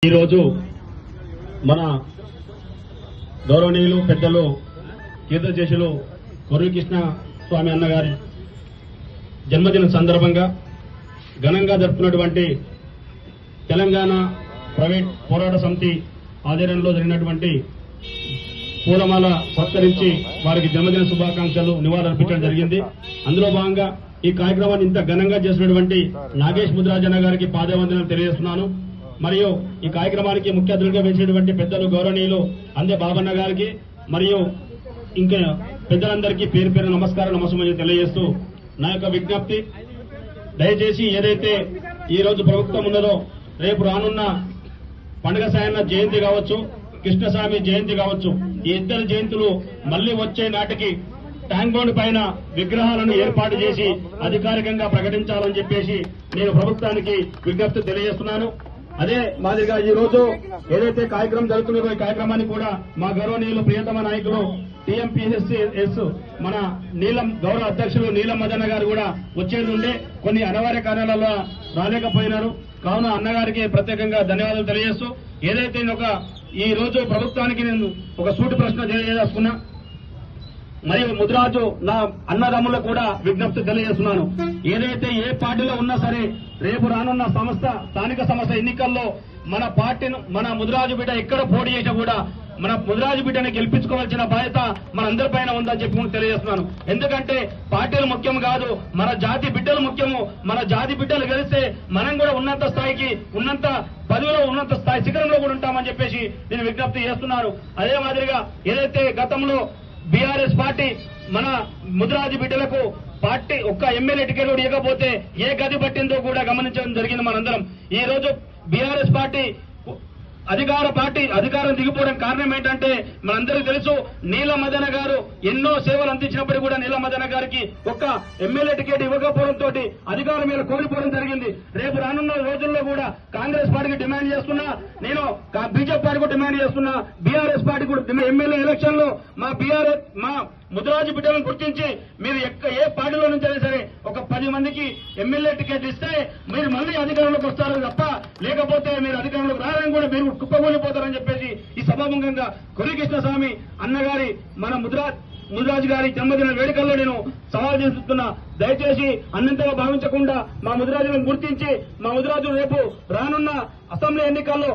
ఈరోజు మన గౌరవనీయులు పెద్దలు కీర్తశేషులు కొర్రి కృష్ణ స్వామి అన్నగారి జన్మదిన సందర్భంగా ఘనంగా జరుపుకున్నటువంటి తెలంగాణ ప్రైవేట్ పోరాట సమితి ఆధ్వర్యంలో జరిగినటువంటి పూలమాల సత్కరించి వారికి జన్మదిన శుభాకాంక్షలు నివాళులర్పించడం జరిగింది. అందులో భాగంగా ఈ కార్యక్రమాన్ని ఇంత ఘనంగా చేసినటువంటి నాగేష్ ముద్రాజన్న గారికి పాదవందనాలు తెలియజేస్తున్నాను. మరియు ఈ కార్యక్రమానికి ముఖ్య అతిథులుగా వేసినటువంటి పెద్దలు గౌరవనీయులు అందే బాబన్న గారికి మరియు ఇంకా పెద్దలందరికీ పేరు పేరు నమస్కారం తెలియజేస్తూ నా యొక్క విజ్ఞప్తి, దయచేసి ఏదైతే ఈ రోజు ప్రభుత్వం ఉన్నదో రేపు రానున్న పండుగ సాయన్న జయంతి కావచ్చు, కృష్ణస్వామి జయంతి కావచ్చు, ఈ ఇద్దరు జయంతులు మళ్లీ వచ్చే నాటికి ట్యాంక్ బోర్డు పైన విగ్రహాలను ఏర్పాటు చేసి అధికారికంగా ప్రకటించాలని చెప్పేసి నేను ప్రభుత్వానికి విజ్ఞప్తి తెలియజేస్తున్నాను. అదే మాదిరిగా ఈ రోజు ఏదైతే కార్యక్రమం జరుగుతుందో ఈ కార్యక్రమాన్ని కూడా మా గౌరవనీయులు ప్రియతమ నాయకులు టీఎంపీఎస్ఎస్ మన నీలం గౌరవ అధ్యక్షులు నీలం మదన్న గారు కూడా వచ్చేది ఉండే కొన్ని అనివార్య కారణాల రాలేకపోయినారు. కావున అన్నగారికి ప్రత్యేకంగా ధన్యవాదాలు తెలియజేస్తూ ఏదైతే ఈ రోజు ప్రభుత్వానికి నేను ఒక సూటి ప్రశ్న తెలియజేసుకున్నా మరియు ముదిరాజు నా అన్నదమ్ములకు కూడా విజ్ఞప్తి తెలియజేస్తున్నాను. ఏదైతే ఏ పార్టీలో ఉన్నా సరే రేపు రానున్న స్థానిక సంస్థ ఎన్నికల్లో మన పార్టీని మన ముదిరాజు బిడ్డ ఎక్కడ పోటీ చేసినా కూడా మన ముదిరాజు బిడ్డని గెలిపించుకోవాల్సిన బాధ్యత మనందరిపైన ఉందని చెప్పి తెలియజేస్తున్నాను. ఎందుకంటే పార్టీలు ముఖ్యం కాదు, మన జాతి బిడ్డలు ముఖ్యము. మన జాతి బిడ్డలు గెలిస్తే మనం కూడా ఉన్నంత స్థాయికి ఉన్నంత పదవిలో ఉన్నంత స్థాయి శిఖరంలో కూడా ఉంటామని చెప్పేసి నేను విజ్ఞప్తి చేస్తున్నాను. అదే మాదిరిగా ఏదైతే గతంలో బీఆర్ఎస్ పార్టీ మన ముదిరాజు బిడ్డలకు పార్టీ ఒక్క ఎమ్మెల్యే టికెట్ కూడా ఇవ్వకపోతే ఏ గది పట్టిందో కూడా గమనించడం జరిగింది మనందరం. ఈ రోజు బీఆర్ఎస్ పార్టీ అధికారం దిగిపోవడం కారణం ఏంటంటే మనందరికీ తెలుసు, నీలం మదన గారు ఎన్నో సేవలు అందించినప్పటికీ కూడా నీలం మదన గారికి ఒక్క ఎమ్మెల్యే టికెట్ ఇవ్వకపోవడంతో అధికారం మీద కోల్పోవడం జరిగింది. రేపు రానున్న రోజుల్లో కూడా కాంగ్రెస్ పార్టీకి డిమాండ్ చేస్తున్నా, నేను బీజేపీ పార్టీకి డిమాండ్ చేస్తున్నా, బీఆర్ఎస్ పార్టీ కూడా ఎమ్మెల్యే ఎలక్షన్ లో మా ముదిరాజు బిడ్డలను గుర్తించి మీరు ఏ పార్టీలో నుంచి అయినా సరే ఒక 10 మందికి ఎమ్మెల్యే టికెట్ ఇస్తే మీరు మళ్లీ అధికారంలోకి వస్తారు తప్ప, లేకపోతే మీరు అధికారంలోకి రావాలని కూడా మీరు కుప్పకూలిపోతారని చెప్పేసి ఈ సభాముఖంగా కొర్రి కృష్ణస్వామి అన్నగారి మన ముదిరాజు గారి జన్మదిన వేడుకల్లో నేను సవాల్ చేస్తున్నా. దయచేసి అన్నంతగా భావించకుండా మా ముదిరాజులను గుర్తించి మా ముదిరాజు రేపు రానున్న అసెంబ్లీ ఎన్నికల్లో